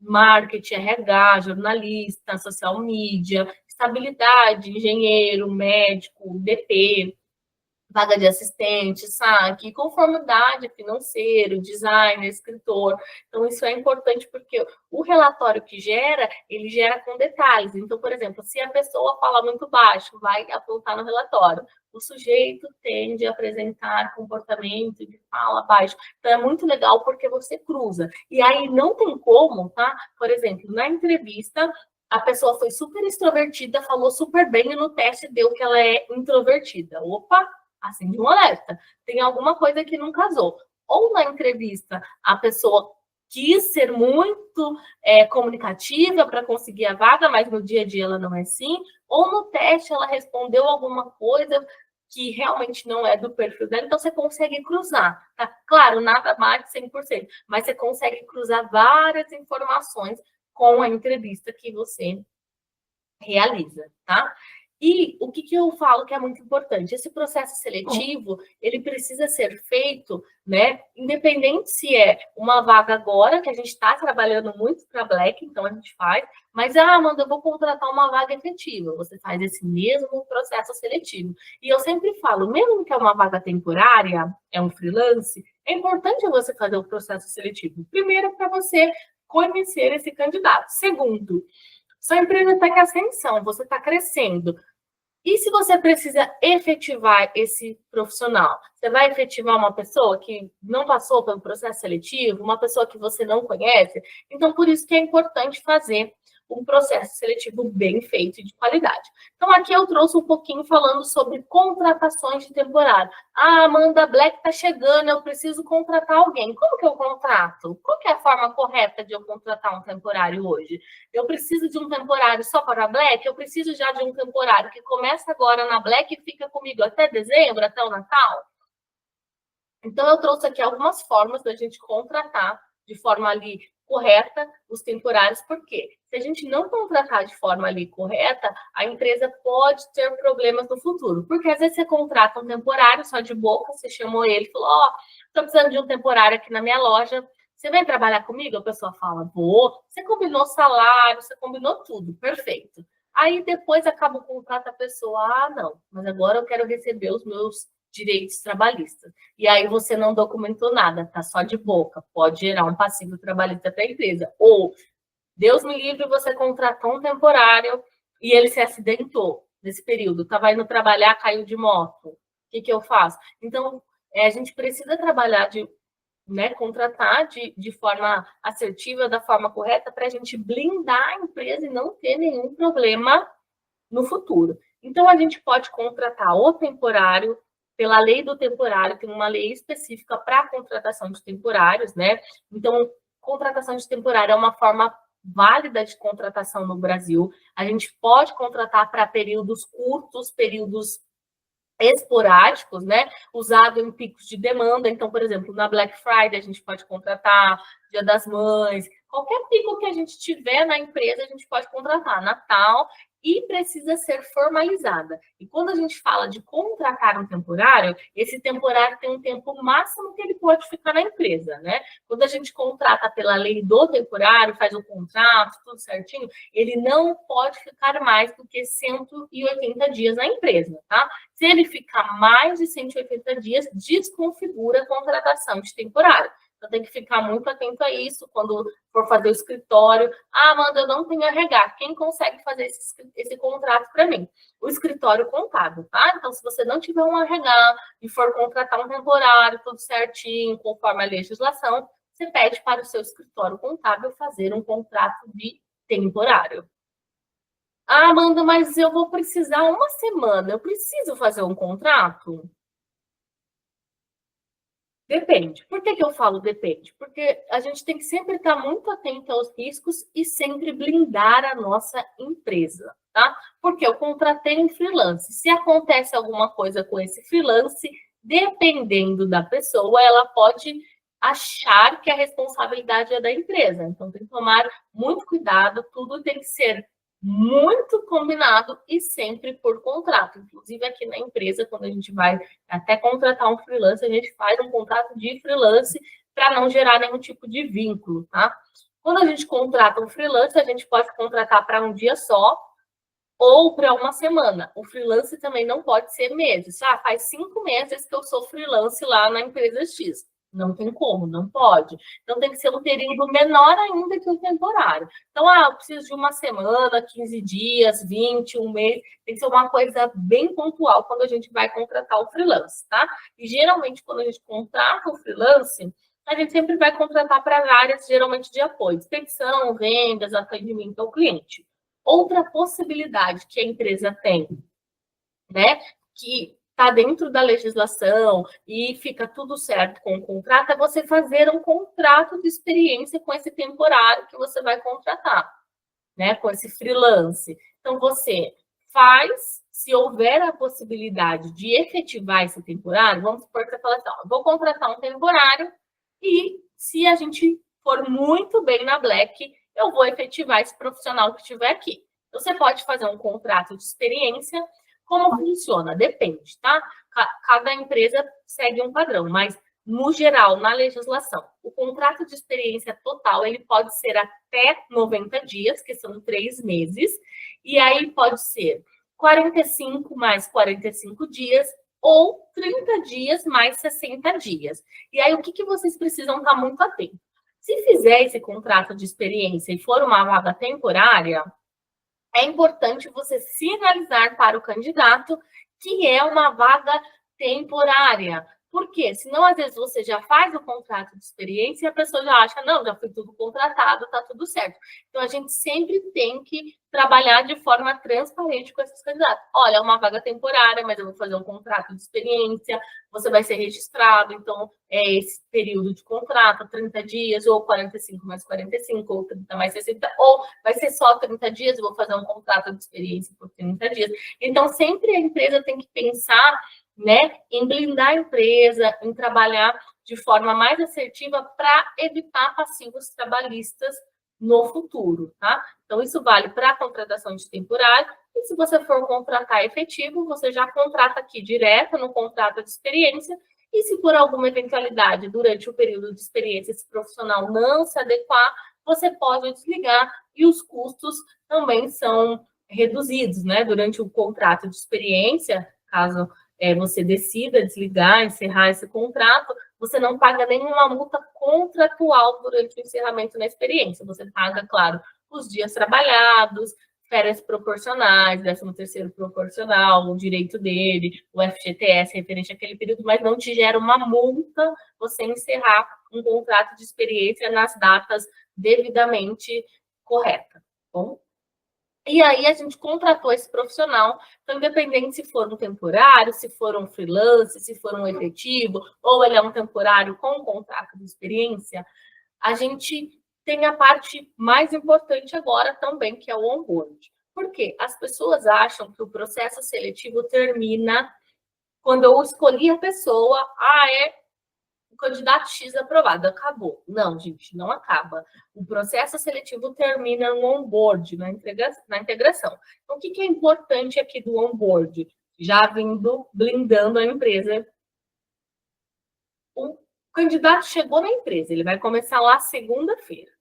marketing, RH, jornalista, social media, estabilidade, engenheiro, médico, DP, vaga de assistente, saque, conformidade financeiro, designer, escritor. Então, isso é importante porque o relatório que gera, ele gera com detalhes. Então, por exemplo, se a pessoa fala muito baixo, vai apontar no relatório. O sujeito tende a apresentar comportamento de fala baixo. Então, é muito legal porque você cruza. E aí, não tem como, tá? Por exemplo, na entrevista, a pessoa foi super extrovertida, falou super bem e no teste deu que ela é introvertida. Opa! Acende um alerta. Tem alguma coisa que não casou. Ou na entrevista, a pessoa quis ser muito comunicativa para conseguir a vaga, mas no dia a dia ela não é assim. Ou no teste ela respondeu alguma coisa que realmente não é do perfil dela, então você consegue cruzar, tá? Claro, nada bate 100%, mas você consegue cruzar várias informações com a entrevista que você realiza, tá? E o que eu falo que é muito importante? Esse processo seletivo, ele precisa ser feito, né? Independente se é uma vaga agora, que a gente está trabalhando muito para Black, então a gente faz, mas, Amanda, eu vou contratar uma vaga efetiva. Você faz esse mesmo processo seletivo. E eu sempre falo, mesmo que é uma vaga temporária, é um freelance, é importante você fazer o processo seletivo. Primeiro, para você conhecer esse candidato. Segundo, sua empresa está em ascensão, você está crescendo. E se você precisa efetivar esse profissional? Você vai efetivar uma pessoa que não passou pelo processo seletivo, uma pessoa que você não conhece? Então, por isso que é importante fazer um processo seletivo bem feito e de qualidade. Então, aqui eu trouxe um pouquinho falando sobre contratações de temporário. Amanda, Black está chegando, eu preciso contratar alguém. Como que eu contrato? Qual que é a forma correta de eu contratar um temporário hoje? Eu preciso de um temporário só para a Black? Eu preciso já de um temporário que começa agora na Black e fica comigo até dezembro, até o Natal? Então, eu trouxe aqui algumas formas da gente contratar de forma ali correta os temporários, porque se a gente não contratar de forma ali correta, a empresa pode ter problemas no futuro. Porque às vezes você contrata um temporário só de boca, você chamou ele e falou: Ó, estou precisando de um temporário aqui na minha loja. Você vem trabalhar comigo? A pessoa fala: vou. Você combinou salário, você combinou tudo, perfeito. Aí depois acaba o contrato, a pessoa: não, mas agora eu quero receber os meus direitos trabalhistas. E aí você não documentou nada, tá só de boca, pode gerar um passivo trabalhista para a empresa. Ou, Deus me livre, você contratou um temporário e ele se acidentou nesse período, estava indo trabalhar, caiu de moto. O que eu faço? Então, a gente precisa trabalhar contratar de forma assertiva, da forma correta, para a gente blindar a empresa e não ter nenhum problema no futuro. Então, a gente pode contratar o temporário, pela lei do temporário, tem uma lei específica para a contratação de temporários, né? Então, contratação de temporário é uma forma válida de contratação no Brasil. A gente pode contratar para períodos curtos, períodos esporádicos, né? Usado em picos de demanda. Então, por exemplo, na Black Friday a gente pode contratar, Dia das Mães, qualquer pico que a gente tiver na empresa, a gente pode contratar. Natal, e precisa ser formalizada. E quando a gente fala de contratar um temporário, esse temporário tem um tempo máximo que ele pode ficar na empresa, né? Quando a gente contrata pela lei do temporário, faz o contrato, tudo certinho, ele não pode ficar mais do que 180 dias na empresa, tá? Se ele ficar mais de 180 dias, desconfigura a contratação de temporário. Então, tem que ficar muito atento a isso quando for fazer o escritório. Ah, Amanda, eu não tenho RH. Quem consegue fazer esse contrato para mim? O escritório contábil, tá? Então, se você não tiver um RH e for contratar um temporário, tudo certinho, conforme a legislação, você pede para o seu escritório contábil fazer um contrato de temporário. Ah, Amanda, mas eu vou precisar uma semana. Eu preciso fazer um contrato? Depende. Por que eu falo depende? Porque a gente tem que sempre estar muito atento aos riscos e sempre blindar a nossa empresa, tá? Porque eu contratei um freelance. Se acontece alguma coisa com esse freelance, dependendo da pessoa, ela pode achar que a responsabilidade é da empresa. Então, tem que tomar muito cuidado, tudo tem que ser muito combinado e sempre por contrato. Inclusive, aqui na empresa, quando a gente vai até contratar um freelance, a gente faz um contrato de freelance para não gerar nenhum tipo de vínculo, tá? Quando a gente contrata um freelance, a gente pode contratar para um dia só ou para uma semana. O freelance também não pode ser meses. Ah, faz 5 meses que eu sou freelance lá na empresa X. Não tem como, não pode. Então, tem que ser um período menor ainda que o temporário. Então, eu preciso de uma semana, 15 dias, 20, um mês. Tem que ser uma coisa bem pontual quando a gente vai contratar o freelance, tá? E, geralmente, quando a gente contrata o freelance, a gente sempre vai contratar para áreas, geralmente, de apoio. Expedição, vendas, atendimento ao cliente. Outra possibilidade que a empresa tem, né, que está dentro da legislação e fica tudo certo com o contrato, é você fazer um contrato de experiência com esse temporário que você vai contratar, né, com esse freelance. Então, você faz, se houver a possibilidade de efetivar esse temporário, vamos supor que você fala assim, ó, vou contratar um temporário e se a gente for muito bem na Black, eu vou efetivar esse profissional que estiver aqui. Você pode fazer um contrato de experiência. Como funciona? Depende, tá? Cada empresa segue um padrão, mas, no geral, na legislação, o contrato de experiência total, ele pode ser até 90 dias, que são 3 meses, e aí pode ser 45 mais 45 dias, ou 30 dias mais 60 dias. E aí, o que vocês precisam estar muito atentos? Se fizer esse contrato de experiência e for uma vaga temporária, é importante você sinalizar para o candidato que é uma vaga temporária. Por quê? Senão, às vezes, você já faz o contrato de experiência e a pessoa já acha, não, já foi tudo contratado, está tudo certo. Então, a gente sempre tem que trabalhar de forma transparente com esses candidatos. Olha, é uma vaga temporária, mas eu vou fazer um contrato de experiência, você vai ser registrado, então, é esse período de contrato, 30 dias, ou 45 mais 45, ou 30 mais 60, ou vai ser só 30 dias, eu vou fazer um contrato de experiência por 30 dias. Então, sempre a empresa tem que pensar, né, em blindar a empresa, em trabalhar de forma mais assertiva para evitar passivos trabalhistas no futuro, tá? Então, isso vale para a contratação de temporário, e se você for contratar efetivo, você já contrata aqui direto no contrato de experiência, e se por alguma eventualidade, durante o período de experiência, esse profissional não se adequar, você pode desligar, e os custos também são reduzidos, né? Durante o contrato de experiência, caso você decida desligar, encerrar esse contrato, você não paga nenhuma multa contratual durante o encerramento na experiência. Você paga, claro, os dias trabalhados, férias proporcionais, 13º proporcional, o direito dele, o FGTS referente àquele período, mas não te gera uma multa você encerrar um contrato de experiência nas datas devidamente corretas, bom? E aí a gente contratou esse profissional, então independente se for um temporário, se for um freelance, se for um efetivo, ou ele é um temporário com contrato de experiência, a gente tem a parte mais importante agora também, que é o onboard. Por quê? As pessoas acham que o processo seletivo termina quando eu escolhi a pessoa, candidato X aprovado, acabou. Não, gente, não acaba. O processo seletivo termina no onboard, na integração. Então, o que é importante aqui do onboard? Já vindo blindando a empresa. O candidato chegou na empresa, ele vai começar lá segunda-feira.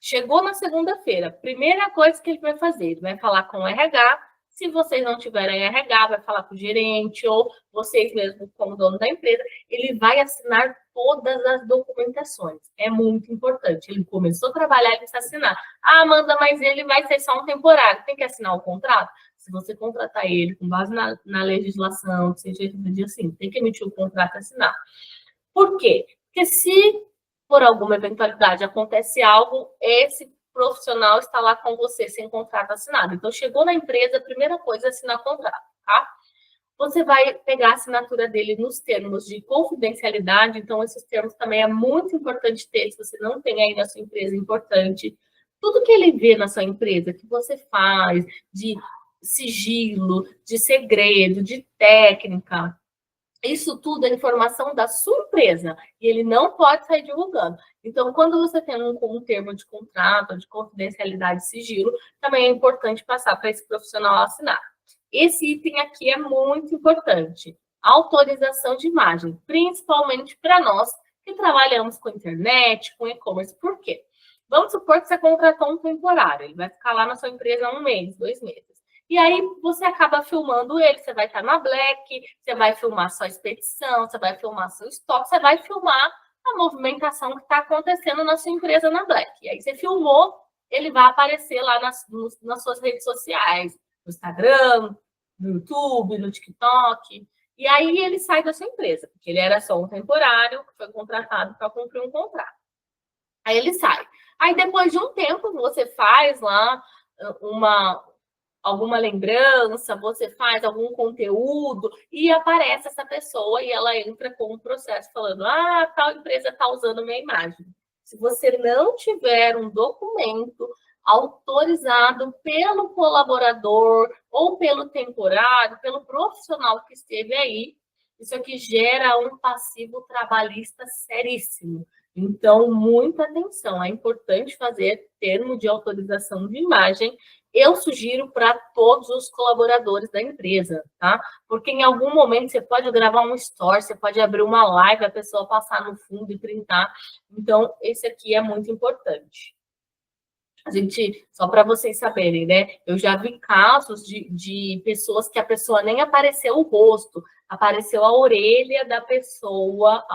Chegou na segunda-feira, primeira coisa que ele vai fazer, ele vai falar com o RH. Se vocês não tiverem RH, vai falar com o gerente ou vocês mesmos como dono da empresa. Ele vai assinar todas as documentações. É muito importante. Ele começou a trabalhar, ele precisa assinar. Ah, Amanda, mas ele vai ser só um temporário. Tem que assinar o contrato? Se você contratar ele com base na legislação, seja assim, tem que emitir o contrato e assinar. Por quê? Porque se por alguma eventualidade acontece algo, esse profissional está lá com você sem contrato assinado. Então, chegou na empresa, a primeira coisa é assinar contrato, tá? Você vai pegar a assinatura dele nos termos de confidencialidade, então esses termos também é muito importante ter, se você não tem aí na sua empresa, é importante. Tudo que ele vê na sua empresa, que você faz, de sigilo, de segredo, de técnica, isso tudo é informação da sua empresa e ele não pode sair divulgando. Então, quando você tem um termo de contrato, de confidencialidade e sigilo, também é importante passar para esse profissional assinar. Esse item aqui é muito importante. Autorização de imagem, principalmente para nós que trabalhamos com internet, com e-commerce. Por quê? Vamos supor que você contratou um temporário, ele vai ficar lá na sua empresa 1 mês, 2 meses. E aí você acaba filmando ele, você vai estar na Black, você vai filmar sua expedição, você vai filmar seu estoque, você vai filmar a movimentação que está acontecendo na sua empresa na Black. E aí você filmou, ele vai aparecer lá nas suas redes sociais, no Instagram, no YouTube, no TikTok. E aí ele sai da sua empresa, porque ele era só um temporário, que foi contratado para cumprir um contrato. Aí ele sai. Aí depois de um tempo você faz lá alguma lembrança, você faz algum conteúdo e aparece essa pessoa e ela entra com um processo falando: ah, tal empresa está usando minha imagem. Se você não tiver um documento autorizado pelo colaborador ou pelo temporário, pelo profissional que esteve aí, isso aqui gera um passivo trabalhista seríssimo. Então, muita atenção. É importante fazer termo de autorização de imagem. Eu sugiro para todos os colaboradores da empresa, tá? Porque em algum momento você pode gravar um story, você pode abrir uma live, a pessoa passar no fundo e printar. Então, esse aqui é muito importante. A gente, só para vocês saberem, né? Eu já vi casos de pessoas que a pessoa nem apareceu o rosto, apareceu a orelha da pessoa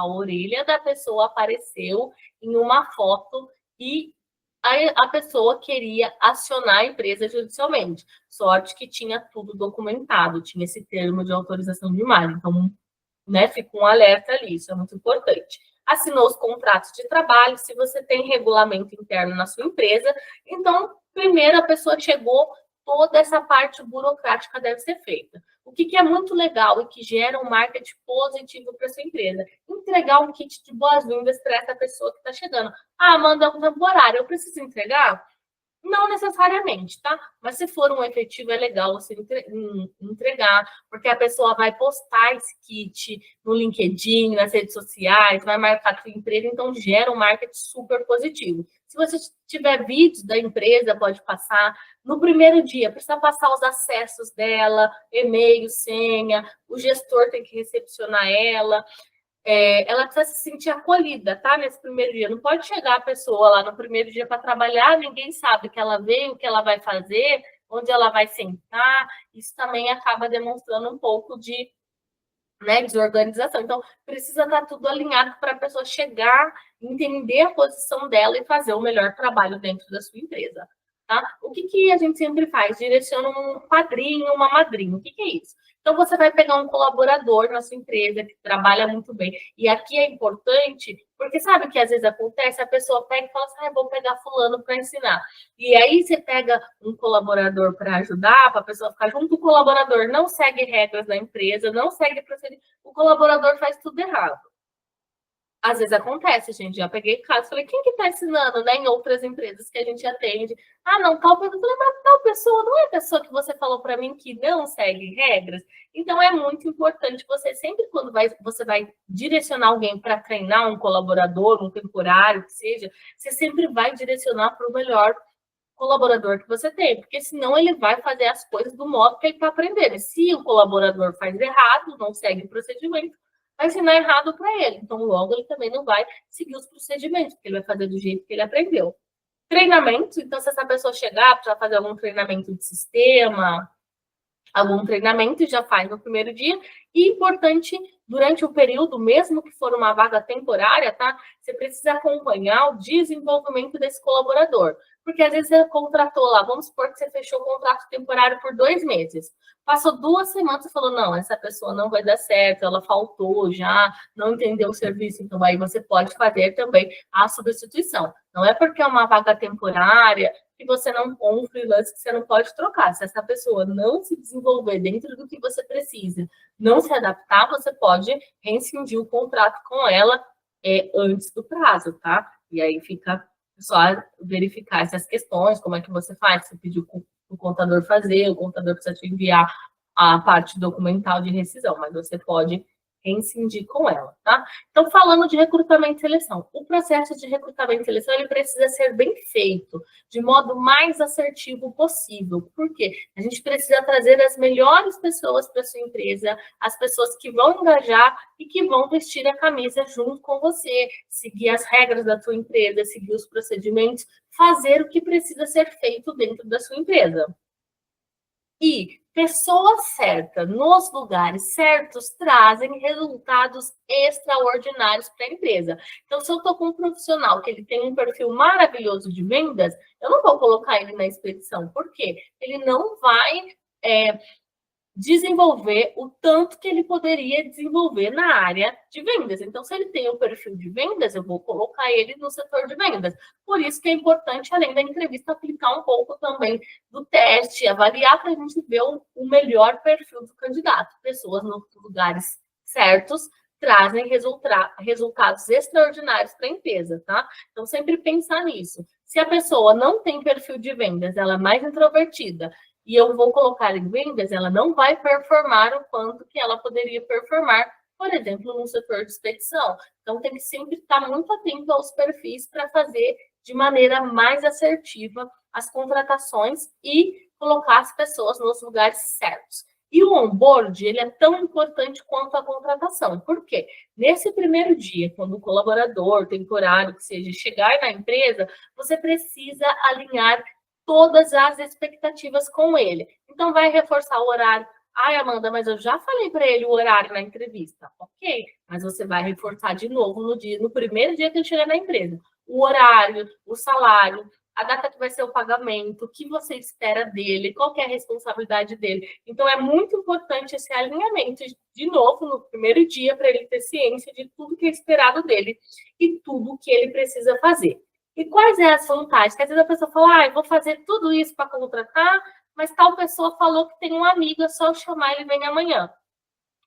apareceu em uma foto e a pessoa queria acionar a empresa judicialmente. Sorte que tinha tudo documentado, tinha esse termo de autorização de imagem. Então, né, fica um alerta ali, isso é muito importante. Assinou os contratos de trabalho, se você tem regulamento interno na sua empresa, então, primeiro a pessoa chegou, toda essa parte burocrática deve ser feita. O que é muito legal e que gera um marketing positivo para sua empresa? Entregar um kit de boas-vindas para essa pessoa que está chegando. Ah, manda um temporário, eu preciso entregar? Não necessariamente, tá? Mas se for um efetivo, é legal você entregar, porque a pessoa vai postar esse kit no LinkedIn, nas redes sociais, vai marcar a sua empresa, então gera um marketing super positivo. Se você tiver vídeos da empresa, pode passar. No primeiro dia, precisa passar os acessos dela, e-mail, senha, o gestor tem que recepcionar ela. Ela precisa se sentir acolhida, tá? Nesse primeiro dia. Não pode chegar a pessoa lá no primeiro dia para trabalhar, ninguém sabe que ela veio, o que ela vai fazer, onde ela vai sentar. Isso também acaba demonstrando um pouco de, né, desorganização. Então, precisa estar tudo alinhado para a pessoa chegar, entender a posição dela e fazer o melhor trabalho dentro da sua empresa. Tá? O que a gente sempre faz? Direciona um padrinho, uma madrinha. O que é isso? Então, você vai pegar um colaborador na sua empresa que trabalha muito bem. E aqui é importante, porque sabe o que às vezes acontece? A pessoa pega e fala assim, vou pegar fulano para ensinar. E aí você pega um colaborador para ajudar, para a pessoa ficar junto. O colaborador não segue regras da empresa, não segue procedimento. O colaborador faz tudo errado. Às vezes acontece, gente. Já peguei casos, falei, quem que tá ensinando, né? Em outras empresas que a gente atende. Ah, não, tal pessoa. Falei, mas tal pessoa não é a pessoa que você falou para mim que não segue regras? Então é muito importante você sempre, quando você vai direcionar alguém para treinar um colaborador, um temporário, que seja, você sempre vai direcionar para o melhor colaborador que você tem, porque senão ele vai fazer as coisas do modo que ele está aprendendo. E se o colaborador faz errado, não segue o procedimento, vai ensinar errado para ele. Então, logo, ele também não vai seguir os procedimentos, porque ele vai fazer do jeito que ele aprendeu. Treinamento, então, se essa pessoa chegar para fazer algum treinamento de sistema, algum treinamento, já faz no primeiro dia. E importante, durante o período, mesmo que for uma vaga temporária, tá? Você precisa acompanhar o desenvolvimento desse colaborador. Porque às vezes você contratou lá, vamos supor que você fechou o contrato temporário por 2 meses. Passou 2 semanas e falou: não, essa pessoa não vai dar certo, ela faltou já, não entendeu o serviço. Então, aí você pode fazer também a substituição. Não é porque é uma vaga temporária que você não, ou um freelance que você não pode trocar. Se essa pessoa não se desenvolver dentro do que você precisa, não se adaptar, você pode rescindir o contrato com ela antes do prazo, tá? E aí fica só verificar essas questões, como é que você faz, você pediu o contador fazer, o contador precisa te enviar a parte documental de rescisão, mas você pode rescindir com ela, tá? Então, falando de recrutamento e seleção, o processo de recrutamento e seleção ele precisa ser bem feito, de modo mais assertivo possível. Por quê? A gente precisa trazer as melhores pessoas para sua empresa, as pessoas que vão engajar e que vão vestir a camisa junto com você, seguir as regras da sua empresa, seguir os procedimentos, fazer o que precisa ser feito dentro da sua empresa. E pessoas certas nos lugares certos trazem resultados extraordinários para a empresa. Então, se eu estou com um profissional que ele tem um perfil maravilhoso de vendas, eu não vou colocar ele na expedição. Por quê? Ele não vai desenvolver o tanto que ele poderia desenvolver na área de vendas. Então, se ele tem o perfil de vendas, eu vou colocar ele no setor de vendas. Por isso que é importante, além da entrevista, aplicar um pouco também do teste, avaliar para a gente ver o melhor perfil do candidato. Pessoas nos lugares certos trazem resultados extraordinários para a empresa, tá? Então, sempre pensar nisso. Se a pessoa não tem perfil de vendas, ela é mais introvertida, e eu vou colocar em vendas, ela não vai performar o quanto que ela poderia performar, por exemplo, no setor de expedição. Então, tem que sempre estar muito atento aos perfis para fazer de maneira mais assertiva as contratações e colocar as pessoas nos lugares certos. E o onboard, ele é tão importante quanto a contratação. Por quê? Nesse primeiro dia, quando o colaborador temporário, que seja, chegar na empresa, você precisa alinhar todas as expectativas com ele. Então, vai reforçar o horário. Ai, Amanda, mas eu já falei para ele o horário na entrevista. Ok, mas você vai reforçar de novo no primeiro dia que ele chegar na empresa. O horário, o salário, a data que vai ser o pagamento, o que você espera dele, qual é a responsabilidade dele. Então, é muito importante esse alinhamento, de novo, no primeiro dia, para ele ter ciência de tudo que é esperado dele e tudo que ele precisa fazer. E quais são as vantagens? Porque às vezes a pessoa fala, eu vou fazer tudo isso para contratar, mas tal pessoa falou que tem um amigo, é só chamar ele vem amanhã.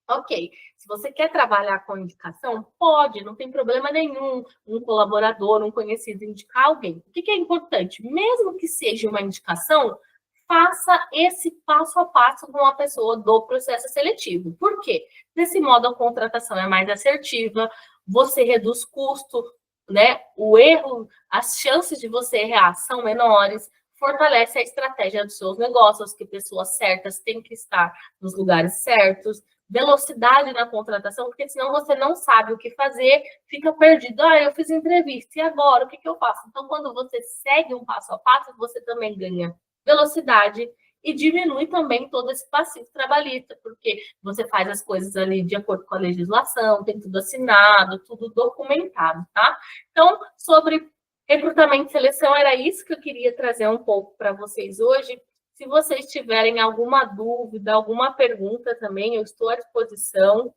Ok, se você quer trabalhar com indicação, pode, não tem problema nenhum. Um colaborador, um conhecido indicar alguém. O que é importante? Mesmo que seja uma indicação, faça esse passo a passo com a pessoa do processo seletivo. Por quê? Desse modo, a contratação é mais assertiva, você reduz custo, né? O erro, as chances de você errar são menores, fortalece a estratégia dos seus negócios, que pessoas certas têm que estar nos lugares certos, velocidade na contratação, porque senão você não sabe o que fazer, fica perdido. Eu fiz entrevista, e agora? O que eu faço? Então, quando você segue um passo a passo, você também ganha velocidade e diminui também todo esse passivo trabalhista, porque você faz as coisas ali de acordo com a legislação, tem tudo assinado, tudo documentado, tá? Então, sobre recrutamento e seleção, era isso que eu queria trazer um pouco para vocês hoje. Se vocês tiverem alguma dúvida, alguma pergunta também, eu estou à disposição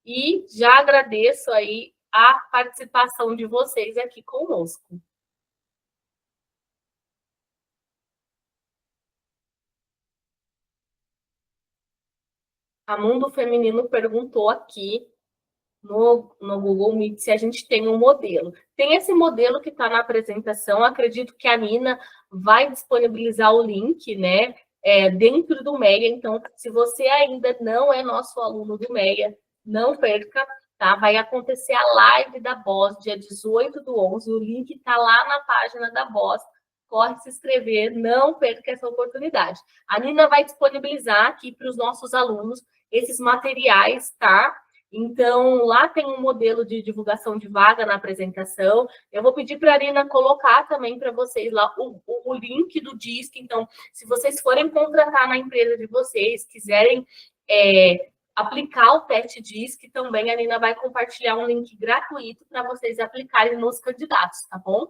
e já agradeço aí a participação de vocês aqui conosco. A Mundo Feminino perguntou aqui no Google Meet se a gente tem um modelo. Tem esse modelo que está na apresentação, acredito que a Nina vai disponibilizar o link, né, dentro do MEIA. Então, se você ainda não é nosso aluno do MEIA, não perca, tá? Vai acontecer a live da Boss, dia 18/11, o link está lá na página da Boss. Corre se inscrever, não perca essa oportunidade. A Nina vai disponibilizar aqui para os nossos alunos esses materiais, tá? Então, lá tem um modelo de divulgação de vaga na apresentação. Eu vou pedir para a Arina colocar também para vocês lá o link do DISC. Então, se vocês forem contratar na empresa de vocês, quiserem aplicar o teste DISC, também a Arina vai compartilhar um link gratuito para vocês aplicarem nos candidatos, tá bom?